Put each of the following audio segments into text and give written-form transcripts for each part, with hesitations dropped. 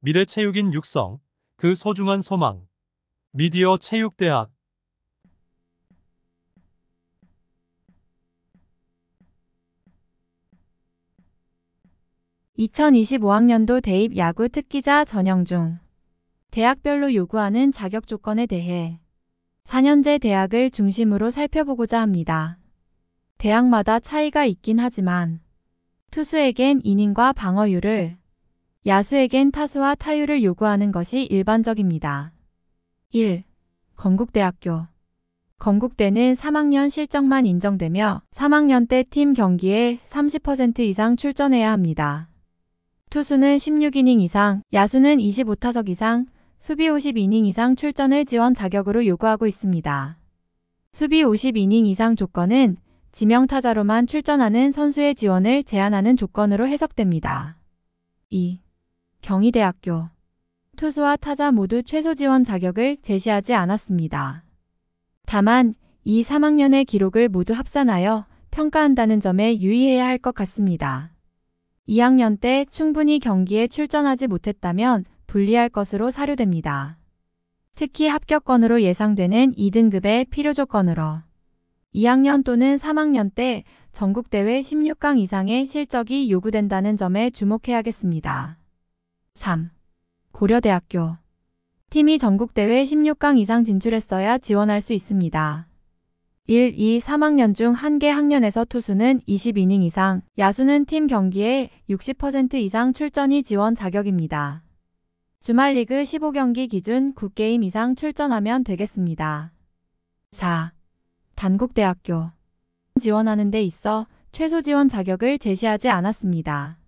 미래체육인 육성, 그 소중한 소망. 미디어 체육대학. (2025학년도) 대입 야구 특기자 전형 중 대학별로 요구하는 자격 조건에 대해 4년제 대학을 중심으로 살펴보고자 합니다. 대학마다 차이가 있긴 하지만 투수에겐 이닝과 방어율을, 야수에겐 타수와 타율을 요구하는 것이 일반적입니다. 1. 건국대학교. 건국대는 3학년 실적만 인정되며 3학년 때 팀 경기에 30% 이상 출전해야 합니다. 투수는 16이닝 이상, 야수는 25타석 이상, 수비 50이닝 이상 출전을 지원 자격으로 요구하고 있습니다. 수비 50이닝 이상 조건은 지명타자로만 출전하는 선수의 지원을 제한하는 조건으로 해석됩니다. 2. 경희대학교. 투수와 타자 모두 최소 지원 자격을 제시하지 않았습니다. 다만 이 3학년의 기록을 모두 합산하여 평가한다는 점에 유의해야 할 것 같습니다. 2학년 때 충분히 경기에 출전하지 못했다면 불리할 것으로 사료됩니다. 특히 합격권으로 예상되는 2등급의 필요조건으로 2학년 또는 3학년 때 전국대회 16강 이상의 실적이 요구된다는 점에 주목해야겠습니다. 3. 고려대학교. 팀이 전국대회 16강 이상 진출했어야 지원할 수 있습니다. 1, 2, 3학년 중 한 개 학년에서 투수는 20이닝 이상, 야수는 팀 경기에 60% 이상 출전이 지원 자격입니다. 주말리그 15경기 기준 9게임 이상 출전하면 되겠습니다. 4. 단국대학교. 지원하는 데 있어 최소 지원 자격을 제시하지 않았습니다.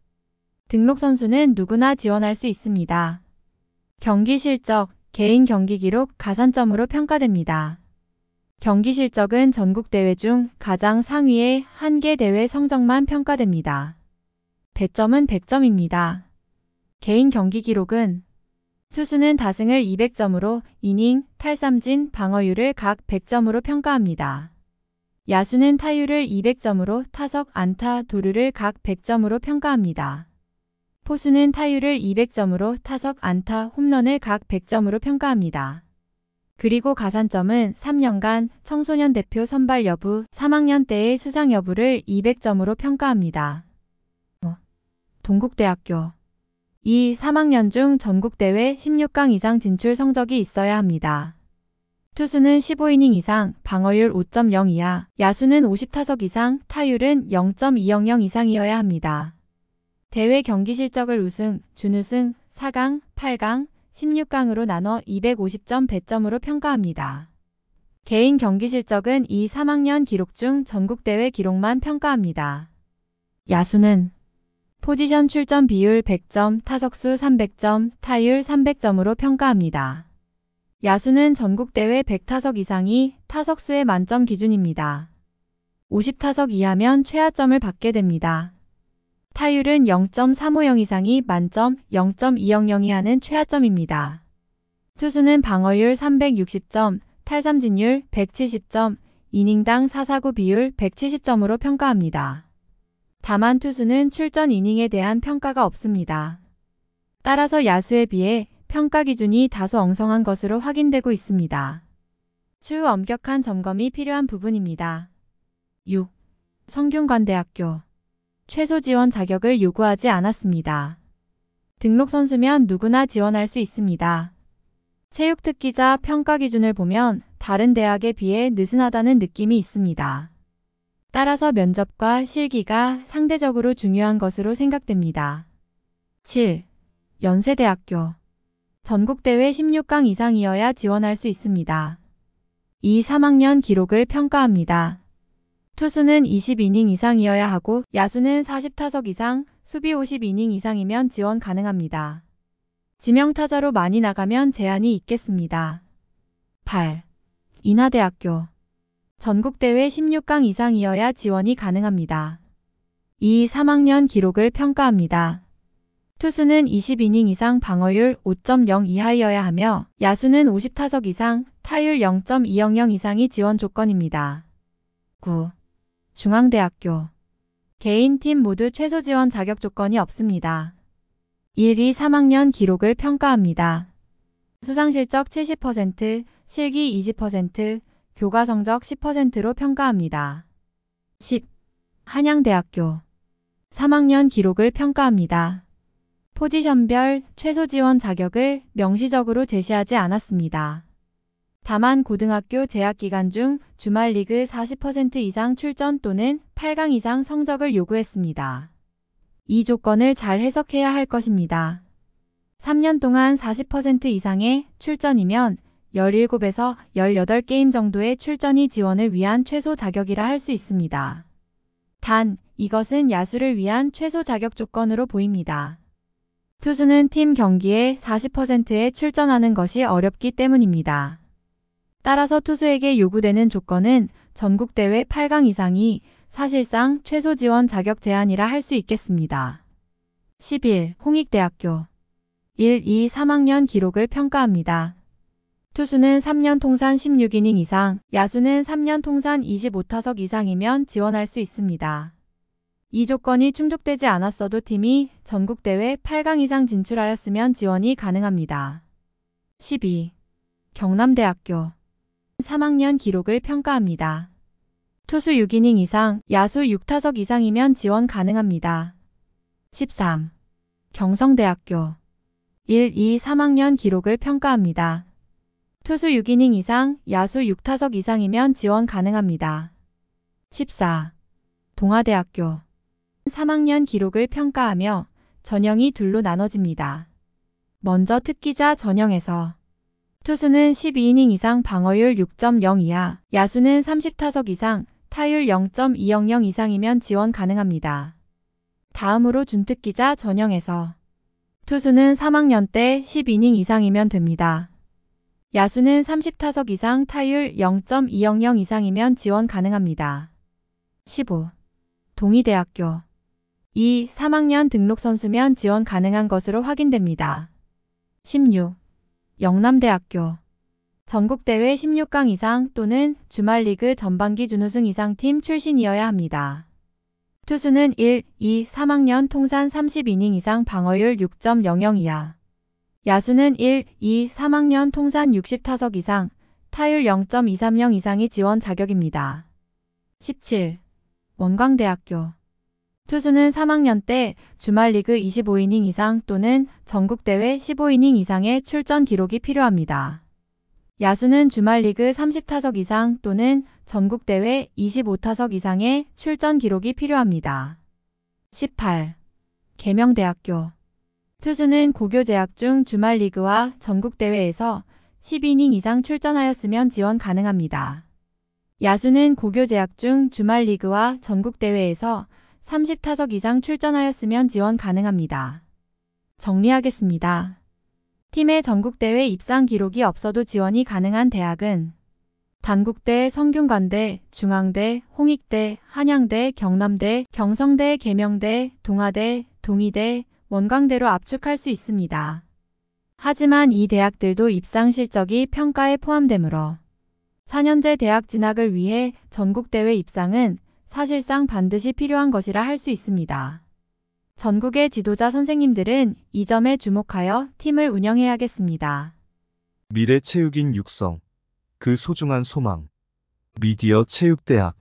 등록 선수는 누구나 지원할 수 있습니다. 경기 실적, 개인 경기 기록, 가산점으로 평가됩니다. 경기 실적은 전국대회 중 가장 상위의 한 개 대회 성적만 평가됩니다. 배점은 100점입니다. 개인 경기 기록은 투수는 다승을 200점으로 이닝, 탈삼진, 방어율을 각 100점으로 평가합니다. 야수는 타율을 200점으로 타석, 안타, 도루를 각 100점으로 평가합니다. 포수는 타율을 200점으로 타석, 안타, 홈런을 각 100점으로 평가합니다. 그리고 가산점은 3년간 청소년 대표 선발 여부, 3학년 때의 수상 여부를 200점으로 평가합니다. 동국대학교. 이 3학년 중 전국대회 16강 이상 진출 성적이 있어야 합니다. 투수는 15이닝 이상, 방어율 5.0 이하, 야수는 50타석 이상, 타율은 0.200 이상이어야 합니다. 대회 경기 실적을 우승, 준우승, 4강, 8강, 16강으로 나눠 250점 배점으로 평가합니다. 개인 경기 실적은 이 3학년 기록 중 전국대회 기록만 평가합니다. 야수는 포지션 출전 비율 100점, 타석수 300점, 타율 300점으로 평가합니다. 야수는 전국대회 100타석 이상이 타석수의 만점 기준입니다. 50타석 이하면 최하점을 받게 됩니다. 타율은 0.350 이상이 만점, 0.200 이하는 최하점입니다. 투수는 방어율 360점, 탈삼진율 170점, 이닝당 4사구 비율 170점으로 평가합니다. 다만 투수는 출전 이닝에 대한 평가가 없습니다. 따라서 야수에 비해 평가 기준이 다소 엉성한 것으로 확인되고 있습니다. 추후 엄격한 점검이 필요한 부분입니다. 6. 성균관대학교. 최소 지원 자격을 요구하지 않았습니다. 등록 선수면 누구나 지원할 수 있습니다. 체육특기자 평가 기준을 보면 다른 대학에 비해 느슨하다는 느낌이 있습니다. 따라서 면접과 실기가 상대적으로 중요한 것으로 생각됩니다. 7. 연세대학교. 전국대회 16강 이상이어야 지원할 수 있습니다. 이 3학년 기록을 평가합니다. 투수는 20이닝 이상이어야 하고 야수는 40타석 이상, 수비 50이닝 이상이면 지원 가능합니다. 지명타자로 많이 나가면 제한이 있겠습니다. 8. 인하대학교. 전국대회 16강 이상이어야 지원이 가능합니다. 이 3학년 기록을 평가합니다. 투수는 20이닝 이상, 방어율 5.0 이하이어야 하며 야수는 50타석 이상, 타율 0.200 이상이 지원 조건입니다. 9. 중앙대학교. 개인 팀 모두 최소 지원 자격 조건이 없습니다. 1, 2, 3학년 기록을 평가합니다. 수상실적 70%, 실기 20%, 교과 성적 10%로 평가합니다. 10. 한양대학교 3학년 기록을 평가합니다. 포지션별 최소 지원 자격을 명시적으로 제시하지 않았습니다. 다만 고등학교 재학 기간 중 주말 리그 40% 이상 출전 또는 8강 이상 성적을 요구했습니다. 이 조건을 잘 해석해야 할 것입니다. 3년 동안 40% 이상의 출전이면 17에서 18게임 정도의 출전이 지원을 위한 최소 자격이라 할 수 있습니다. 단, 이것은 야수를 위한 최소 자격 조건으로 보입니다. 투수는 팀 경기에 40%에 출전하는 것이 어렵기 때문입니다. 따라서 투수에게 요구되는 조건은 전국대회 8강 이상이 사실상 최소 지원 자격 제한이라 할 수 있겠습니다. 11. 홍익대학교 1, 2, 3학년 기록을 평가합니다. 투수는 3년 통산 16이닝 이상, 야수는 3년 통산 25타석 이상이면 지원할 수 있습니다. 이 조건이 충족되지 않았어도 팀이 전국대회 8강 이상 진출하였으면 지원이 가능합니다. 12. 경남대학교 3학년 기록을 평가합니다. 투수 6이닝 이상, 야수 6타석 이상이면 지원 가능합니다. 13. 경성대학교 1, 2, 3학년 기록을 평가합니다. 투수 6이닝 이상, 야수 6타석 이상이면 지원 가능합니다. 14. 동아대학교 3학년 기록을 평가하며 전형이 둘로 나눠집니다. 먼저 특기자 전형에서 투수는 12이닝 이상 방어율 6.0 이하, 야수는 30타석 이상, 타율 0.200 이상이면 지원 가능합니다. 다음으로 준특기자 전형에서 투수는 3학년 때 10이닝 이상이면 됩니다. 야수는 30타석 이상 타율 0.200 이상이면 지원 가능합니다. 15. 동의대학교 2, 3학년 등록 선수면 지원 가능한 것으로 확인됩니다. 16. 영남대학교 전국대회 16강 이상 또는 주말리그 전반기 준우승 이상 팀 출신이어야 합니다. 투수는 1, 2, 3학년 통산 30이닝 이상 방어율 6.00 이하, 야수는 1, 2, 3학년 통산 60타석 이상, 타율 0.230 이상이 지원 자격입니다. 17. 원광대학교 투수는 3학년 때 주말리그 25이닝 이상 또는 전국대회 15이닝 이상의 출전 기록이 필요합니다. 야수는 주말리그 30타석 이상 또는 전국대회 25타석 이상의 출전 기록이 필요합니다. 18. 계명대학교 투수는 고교 재학 중 주말리그와 전국대회에서 10이닝 이상 출전하였으면 지원 가능합니다. 야수는 고교 재학 중 주말리그와 전국대회에서 30타석 이상 출전하였으면 지원 가능합니다. 정리하겠습니다. 팀의 전국대회 입상 기록이 없어도 지원이 가능한 대학은 단국대, 성균관대, 중앙대, 홍익대, 한양대, 경남대, 경성대, 계명대, 동아대, 동의대, 원광대로 압축할 수 있습니다. 하지만 이 대학들도 입상 실적이 평가에 포함되므로 4년제 대학 진학을 위해 전국대회 입상은 사실상 반드시 필요한 것이라 할 수 있습니다. 전국의 지도자 선생님들은 이 점에 주목하여 팀을 운영해야겠습니다. 미래 체육인 육성, 그 소중한 소망. 미디어 체육대학